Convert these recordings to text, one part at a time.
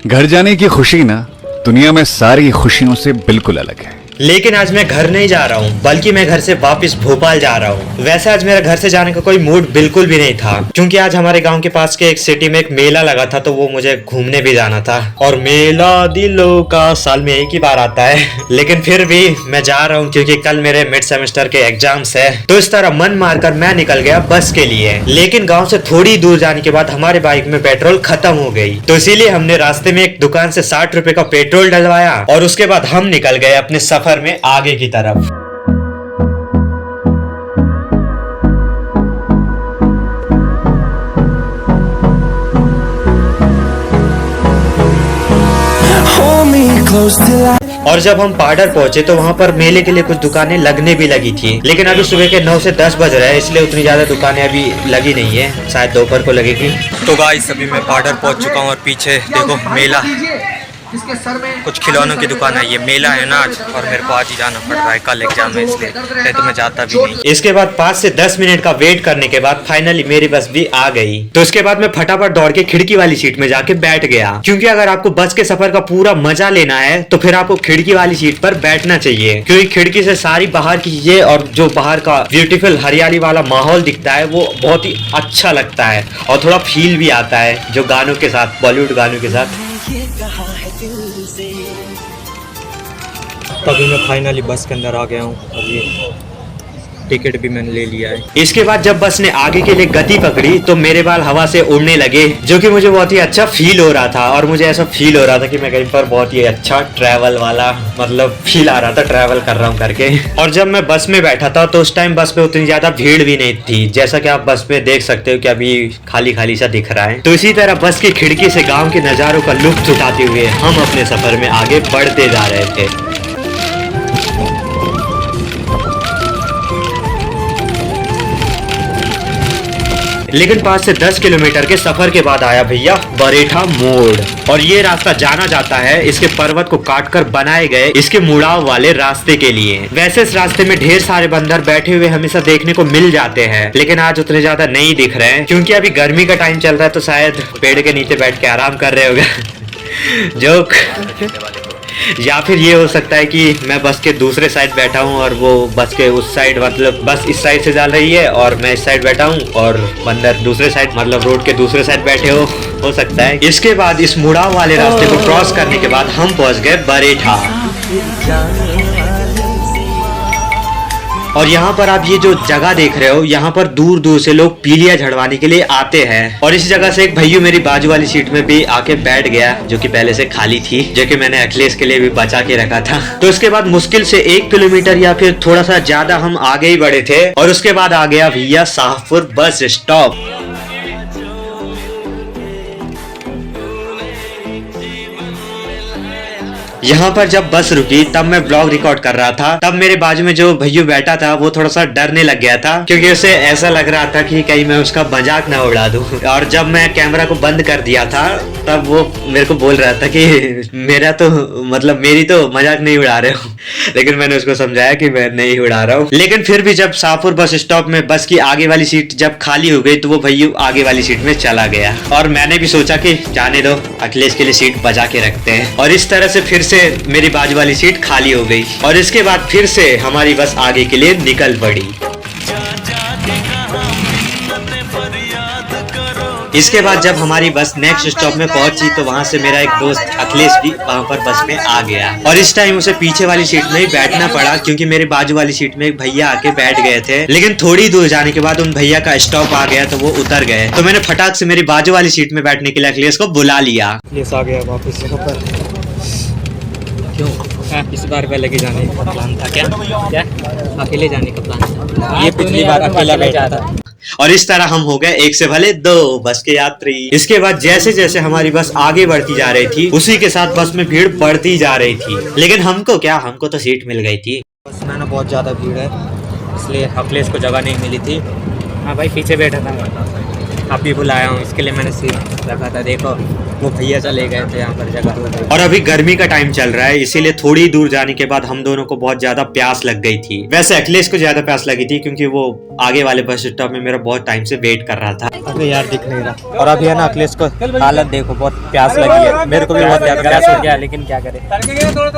घर जाने की खुशी ना दुनिया में सारी खुशियों से बिल्कुल अलग है। लेकिन आज मैं घर नहीं जा रहा हूँ, बल्कि मैं घर से वापस भोपाल जा रहा हूँ। वैसे आज मेरा घर से जाने का कोई मूड बिल्कुल भी नहीं था, क्योंकि आज हमारे गांव के पास के एक सिटी में एक मेला लगा था, तो वो मुझे घूमने भी जाना था। और मेला दिलों का साल में एक ही बार आता है। लेकिन फिर भी मैं जा रहा हूँ, क्योंकि कल मेरे मिड सेमेस्टर के एग्जाम्स है। तो इस तरह मन मारकर मैं निकल गया बस के लिए। लेकिन गाँव से थोड़ी दूर जाने के बाद हमारे बाइक में पेट्रोल खत्म हो गई, तो इसीलिए हमने रास्ते में एक दुकान से 60 रुपए का पेट्रोल डलवाया और उसके बाद हम निकल गए अपने सफर में आगे की तरफ। और जब हम पाडर पहुंचे तो वहाँ पर मेले के लिए कुछ दुकानें लगने भी लगी थी, लेकिन अभी सुबह के 9 से 10 बज रहे हैं, इसलिए उतनी ज्यादा दुकानें अभी लगी नहीं है, शायद दोपहर को लगेगी। तो गाइस अभी मैं पाडर पहुंच चुका हूँ और पीछे देखो मेला, कुछ खिलौनों की दुकान है। ये मेला है ना आज, और मेरे को आज ही जाना पड़ रहा है, कल एग्जाम है इसलिए, नहीं तो मैं जाता भी नहीं। इसके बाद 5 से 10 मिनट का वेट करने के बाद फाइनली मेरी बस भी आ गई। तो इसके बाद मैं फटाफट दौड़ के खिड़की वाली सीट में जाके बैठ गया, क्योंकि अगर आपको बस के सफर का पूरा मजा लेना है तो फिर आपको खिड़की वाली सीट पर बैठना चाहिए, क्योंकि खिड़की से सारी बाहर की चीजें और जो बाहर का ब्यूटीफुल हरियाली वाला माहौल दिखता है वो बहुत ही अच्छा लगता है, और थोड़ा फील भी आता है जो गानों के साथ, बॉलीवुड गानों के साथ। तभी मैं फाइनली बस के अंदर आ गया हूँ और ये टिकट भी मैंने ले लिया है। इसके बाद जब बस ने आगे के लिए गति पकड़ी तो मेरे बाल हवा से उड़ने लगे, जो कि मुझे बहुत ही अच्छा फील हो रहा था, और मुझे ऐसा फील हो रहा था कि मैं कहीं पर बहुत ही अच्छा ट्रैवल वाला मतलब फील आ रहा था, ट्रैवल कर रहा हूँ करके। और जब मैं बस में बैठा था तो उस टाइम बस में उतनी ज्यादा भीड़ भी नहीं थी, जैसा कि आप बस में देख सकते हो कि अभी खाली खाली सा दिख रहा है। तो इसी तरह बस की खिड़की से गाँव के नजारों का लुत्फ उठाते हुए हम अपने सफर में आगे बढ़ते जा रहे थे। लेकिन 5 से 10 किलोमीटर के सफर के बाद आया भैया बरेठा मोड़, और ये रास्ता जाना जाता है इसके पर्वत को काटकर बनाए गए इसके मुड़ाव वाले रास्ते के लिए। वैसे इस रास्ते में ढेर सारे बंदर बैठे हुए हमेशा देखने को मिल जाते हैं, लेकिन आज उतने ज्यादा नहीं दिख रहे हैं, क्योंकि अभी गर्मी का टाइम चल रहा है, तो शायद पेड़ के नीचे बैठ के आराम कर रहे होगा। जोक। या फिर ये हो सकता है कि मैं बस के दूसरे साइड बैठा हूँ और वो बस के उस साइड, मतलब बस इस साइड से चल रही है और मैं इस साइड बैठा हूँ और बंदर दूसरे साइड, मतलब रोड के दूसरे साइड बैठे हो सकता है। इसके बाद इस मुड़ाव वाले रास्ते को क्रॉस करने के बाद हम पहुंच गए बरेठा, और यहाँ पर आप ये जो जगह देख रहे हो, यहाँ पर दूर दूर से लोग पीलिया झड़वाने के लिए आते हैं। और इस जगह से एक भैया मेरी बाजू वाली सीट में भी आके बैठ गया, जो कि पहले से खाली थी, जो कि मैंने अखिलेश के लिए भी बचा के रखा था। तो इसके बाद मुश्किल से 1 किलोमीटर या फिर थोड़ा सा ज्यादा हम आगे ही बढ़े थे, और उसके बाद आ गया भैया शाहपुर बस स्टॉप। यहाँ पर जब बस रुकी तब मैं ब्लॉग रिकॉर्ड कर रहा था, तब मेरे बाजू में जो भैया बैठा था वो थोड़ा सा डरने लग गया था, क्योंकि उसे ऐसा लग रहा था कि कहीं मैं उसका मजाक ना उड़ा दूं। और जब मैं कैमरा को बंद कर दिया था तब वो मेरे को बोल रहा था कि मेरा तो मतलब मेरी तो मजाक नहीं उड़ा रहे हो, लेकिन मैंने उसको समझाया कि मैं नहीं उड़ा रहा हूँ। लेकिन फिर भी जब शाहपुर बस स्टॉप में बस की आगे वाली सीट जब खाली हो गई तो वो भैया आगे वाली सीट में चला गया, और मैंने भी सोचा कि जाने दो, अखिलेश के लिए सीट बचा के रखते हैं। और इस तरह से फिर से मेरी बाजू वाली सीट खाली हो गई, और इसके बाद फिर से हमारी बस आगे के लिए निकल पड़ी। इसके बाद जब हमारी बस नेक्स्ट स्टॉप में पहुंची तो वहां से मेरा एक दोस्त अखिलेश भी वहां पर बस में आ गया, और इस टाइम उसे पीछे वाली सीट में ही बैठना पड़ा, क्योंकि मेरे बाजू वाली सीट में एक भैया आके बैठ गए थे। लेकिन थोड़ी दूर जाने के बाद उन भैया का स्टॉप आ गया तो वो उतर गए, तो मैंने फटाक से मेरी बाजू वाली सीट में बैठने के लिए अखिलेश को बुला लिया। अखिलेश आ गया वापस यहाँ पर। क्यों? इस बार पहले के जाने का प्लान था क्या? अकेले जाने का प्लान था। ये पिछली बार अकेला बैठा था। और इस तरह हम हो गए 1 से भले 2 बस के यात्री। इसके बाद जैसे जैसे हमारी बस आगे बढ़ती जा रही थी उसी के साथ बस में भीड़ बढ़ती जा रही थी, लेकिन हमको क्या, हमको तो सीट मिल गई थी। बस में ना बहुत ज्यादा भीड़ है, इसलिए अखिलेश को जगह नहीं मिली थी। हाँ भाई पीछे बैठा था। अभी बुलाया हूँ, इसके लिए मैंने सीट रखा था। देखो वो भैया चले गए थे यहाँ पर जगह। और अभी गर्मी का टाइम चल रहा है, इसीलिए थोड़ी दूर जाने के बाद हम दोनों को बहुत ज्यादा प्यास लग गई थी। वैसे अखिलेश को ज्यादा प्यास लगी थी क्योंकि वो आगे वाले बस स्टॉप में मेरा बहुत टाइम से वेट कर रहा था। अभी यार दिख नहीं रहा। और अभी है ना अखिलेश को हालत देखो, बहुत प्यास लगी है। मेरे को भी बहुत ज्यादा प्यास हो गया, लेकिन क्या करें,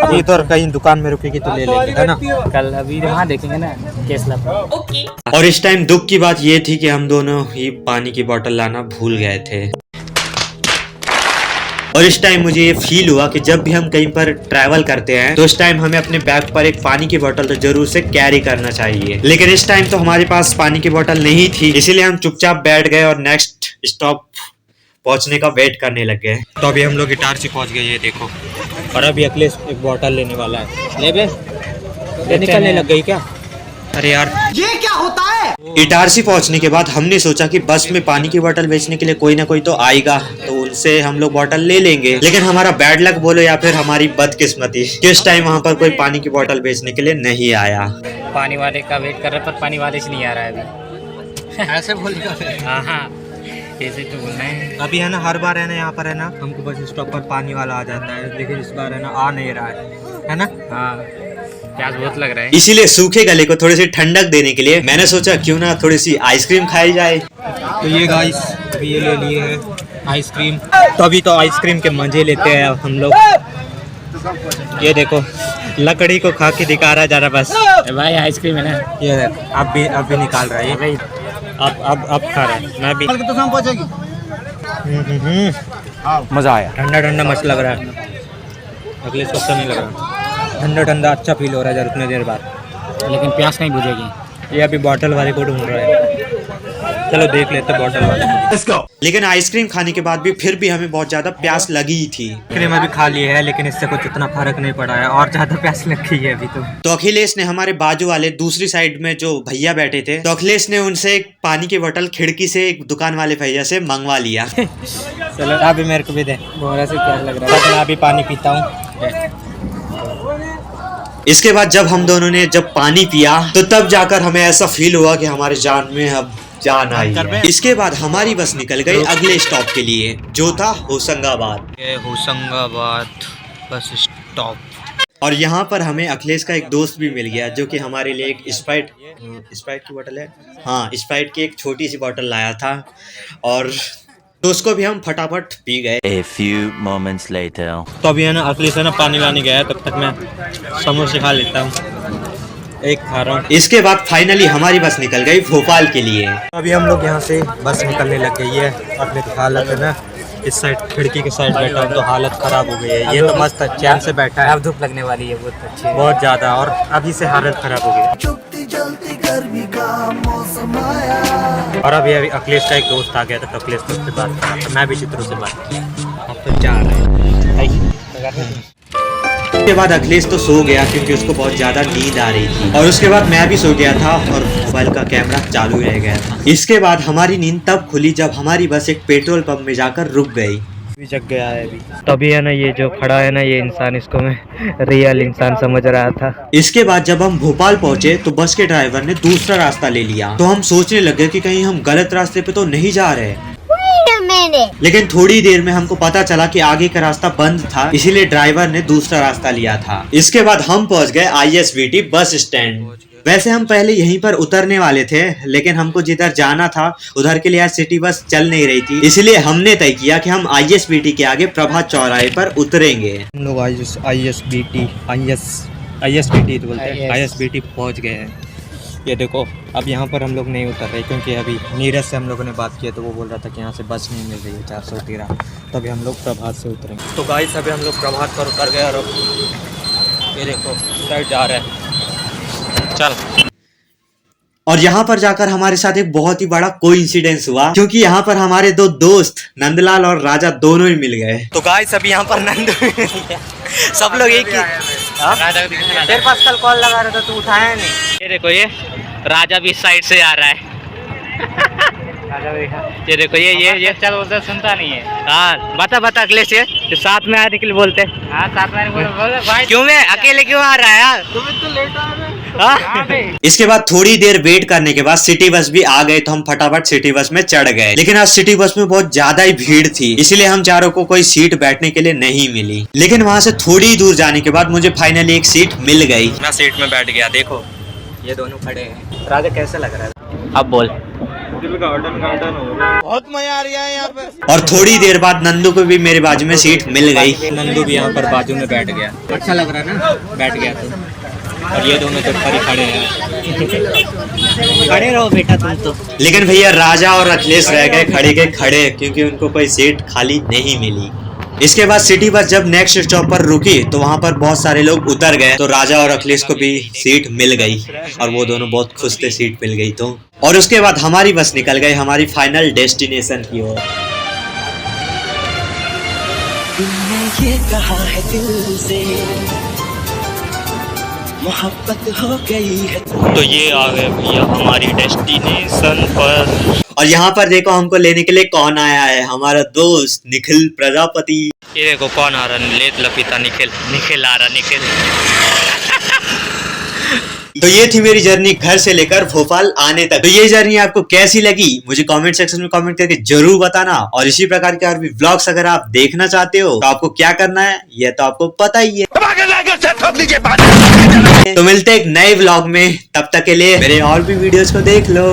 अभी तो कहीं दुकान में रुकेगी तो ले लेंगे, है ना। कल अभी वहाँ देखेंगे ना केसला पर। और इस टाइम दुख की बात ये थी कि हम दोनों ही पानी की बोतल लाना भूल गए थे। और इस टाइम मुझे ये फील हुआ कि जब भी हम कहीं पर ट्रैवल करते हैं तो उस टाइम हमें अपने बैग पर एक पानी की बोतल तो जरूर से कैरी करना चाहिए। लेकिन इस टाइम तो हमारे पास पानी की बोतल नहीं थी, इसीलिए हम चुपचाप बैठ गए और नेक्स्ट स्टॉप पहुंचने का वेट करने लग गए। तो अभी हम लोग इटारसी पहुंच गए, ये देखो। और अभी अखिलेश एक बोतल लेने वाला है। ले बे, ये निकलने लग गई क्या? अरे यार ये क्या होता है? इटारसी पहुंचने के बाद हमने सोचा कि बस में पानी की बोतल बेचने के लिए कोई ना कोई तो आएगा, तो उनसे हम लोग बोतल ले लेंगे। लेकिन हमारा बैड लक बोलो या फिर हमारी बदकिस्मती, किस टाइम वहाँ पर कोई पानी की बोतल बेचने के लिए नहीं आया। पानी वाले का वेट कर रहे पर पानी वाले से नहीं आ रहा है अभी। ऐसे बोल हाँ ऐसे तो बोलना है। अभी है ना, हर बार है ना यहाँ पर है ना हमको बस स्टॉप पर पानी वाला आ जाता है, लेकिन इस बार है ना आ नहीं रहा है ना। हाँ प्यास बहुत लग रहा है, इसीलिए सूखे गले को थोड़ी सी ठंडक देने के लिए मैंने सोचा क्यों ना थोड़ी सी आइसक्रीम खाई जाए। तो ये गाइस अभी ये ले लिए हैं आइसक्रीम। तो अभी तो आइसक्रीम के मजे लेते हैं हम लोग। ये देखो लकड़ी को खा के दिखा रहा जा रहा बस। भाई आइसक्रीम है ना, ये देखो अब भी निकाल रहा है ये। अब खा रहा है, मैं भी। मजा आया। ठंडा ठंडा मस्त लग रहा है। अगले सबसे नहीं लग रहा, ठंडा ठंडा अच्छा फील हो रहा है रुकने देर बाद। लेकिन प्यास नहीं बुझेगी। ये अभी बॉटल वाले को ढूंढ रहा है, चलो देख लेते बॉटल वाले को। लेकिन आइसक्रीम खाने के बाद भी फिर भी हमें बहुत ज्यादा प्यास लगी थी। आइसक्रीम अभी खा ली है, लेकिन इससे कुछ इतना फर्क नहीं पड़ा है और ज्यादा प्यास लग गई है अभी तो। अखिलेश ने हमारे बाजू वाले दूसरी साइड में जो भैया बैठे थे, तो अखिलेश ने उनसे एक पानी की बोतल खिड़की से एक दुकान वाले भैया से मंगवा लिया। चलो अभी मेरे को भी दे, बोरा से प्यास लग रहा है। मैं अभी पानी पीता हूँ। इसके बाद जब हम दोनों ने जब पानी पिया तो तब जाकर हमें ऐसा फील हुआ कि हमारे जान में अब जान आई है। इसके बाद हमारी बस निकल गई अगले स्टॉप के लिए, जो था होशंगाबाद। Hoshangabad bus stop. और यहाँ पर हमें अखिलेश का एक दोस्त भी मिल गया, जो कि हमारे लिए एक स्प्राइट की बोतल है, हाँ स्प्राइट की एक छोटी सी बोतल लाया था। और तो उसको भी हम फटाफट पी गए। A few moments later. तो अभी है ना अखिलेश है ना पानी लाने गया है, तब तक मैं समोसे खा लेता हूँ, एक खा रहा हूँ। इसके बाद फाइनली हमारी बस निकल गई भोपाल के लिए। अभी हम लोग यहाँ से बस निकलने लग गई है और मेरी हालत है ना, इस साइड खिड़की के साइड बैठा हूँ तो हालत खराब हो गई है। ये तो मस्त चैन से बैठा है, अब धूप लगने वाली है बहुत अच्छी। बहुत ज्यादा, और अभी से हालत खराब हो गई। और अभी अखिलेश का एक दोस्त आ गया था, तो अखिलेश दोस्त से बात किया, तो मैं भी चित्रों से बात किया। अब तो जा रहे हैं। उसके बाद अखिलेश तो सो गया क्योंकि उसको बहुत ज्यादा नींद आ रही थी, और उसके बाद मैं भी सो गया था और मोबाइल का कैमरा चालू रह गया था। इसके बाद हमारी नींद तब खुली जब हमारी बस एक पेट्रोल पंप में जाकर रुक गई। जग गया है अभी। तभी है ना ये जो खड़ा है ना ये इंसान, इसको मैं रियल इंसान समझ रहा था। इसके बाद जब हम भोपाल पहुंचे तो बस के ड्राइवर ने दूसरा रास्ता ले लिया, तो हम सोचने लगे कि कहीं हम गलत रास्ते पे तो नहीं जा रहे। लेकिन थोड़ी देर में हमको पता चला कि आगे का रास्ता बंद था, इसीलिए ड्राइवर ने दूसरा रास्ता लिया था। इसके बाद हम पहुंच गए ISBT बस स्टैंड। वैसे हम पहले यहीं पर उतरने वाले थे, लेकिन हमको जिधर जाना था उधर के लिए आज सिटी बस चल नहीं रही थी, इसलिए हमने तय किया कि हम ISBT के आगे प्रभात चौराहे पर उतरेंगे। हम लोग ISBT तो बोलते हैं, ISBT पहुंच गए हैं। ये देखो अब यहाँ पर हम लोग नहीं उतर रहे, क्योंकि अभी नीरज से हम लोगों ने बात किया तो वो बोल रहा था कि यहाँ से बस नहीं मिल रही है 413, तभी हम लोग प्रभात से उतरेंगे। तो गाइस अभी हम लोग प्रभात पर उतर गए और ये देखो साइड जा रहे हैं, चल। और यहाँ पर जाकर हमारे साथ एक बहुत ही बड़ा कोइंसिडेंस हुआ, क्योंकि यहाँ पर हमारे दो दोस्त नंदलाल और राजा दोनों ही मिल गए। तो गाइस अभी यहाँ पर नंद सब लोग एक ही। तेरे पास कल कॉल लगा रहा था, तू उठाया नहीं। ये देखो ये राजा भी इस साइड से आ रहा है। ये देखो ये चल उधर सुनता नहीं है। हाँ बता अखिलेश, ये साथ में आने के लिए बोलते। हाँ साथ में बोल भाई क्यों मैं अकेले क्यों आ रहा है यार? तुम्हें तो लेट आ रहा है। इसके बाद थोड़ी देर वेट करने के बाद सिटी बस भी आ गए, तो हम फटाफट सिटी बस में चढ़ गए। लेकिन आज सिटी बस में बहुत ज्यादा ही भीड़ थी, इसलिए हम चारों को कोई सीट बैठने के लिए नहीं मिली। लेकिन वहाँ से थोड़ी दूर जाने के बाद मुझे फाइनली एक सीट मिल गई। मैं सीट में बैठ गया। देखो ये दोनों खड़े हैं। राजा कैसा लग रहा है? अब बोल। बहुत मजा आ रहा है यहाँ पे। और थोड़ी देर बाद नंदू को भी मेरे बाजू में सीट मिल गई। नंदू भी यहाँ पर बाजू में बैठ गया। अच्छा लग रहा है ना? बैठ गया तो। और ये दोनों तो खड़े हैं। खड़े रहो बेटा तुम तो। लेकिन भैया राजा और अखिलेश रह गए खड़े के खड़े, क्योंकि उनको कोई सीट खाली नहीं मिली। इसके बाद सिटी बस जब नेक्स्ट स्टॉप पर रुकी तो वहाँ पर बहुत सारे लोग उतर गए, तो राजा और अखिलेश को भी सीट मिल गई और वो दोनों बहुत खुश थे सीट मिल गई तो। और उसके बाद हमारी बस निकल गई हमारी फाइनल डेस्टिनेशन की ओर। ये कहा है दिल से मोहब्बत हो गई है। तो ये आ गए भैया हमारी डेस्टिनेशन पर। और यहाँ पर देखो हमको लेने के लिए कौन आया है, हमारा दोस्त निखिल प्रजापति। ये देखो कौन आ रहा है? लेत लपीता निखिल आ रहा। निखिल तो ये थी मेरी जर्नी घर से लेकर भोपाल आने तक। तो ये जर्नी आपको कैसी लगी मुझे कमेंट सेक्शन में कमेंट करके जरूर बताना। और इसी प्रकार के और भी व्लॉग्स अगर आप देखना चाहते हो तो आपको क्या करना है ये तो आपको पता ही है। तो मिलते हैं एक नए व्लॉग में, तब तक के लिए मेरे और भी वीडियोस को देख लो।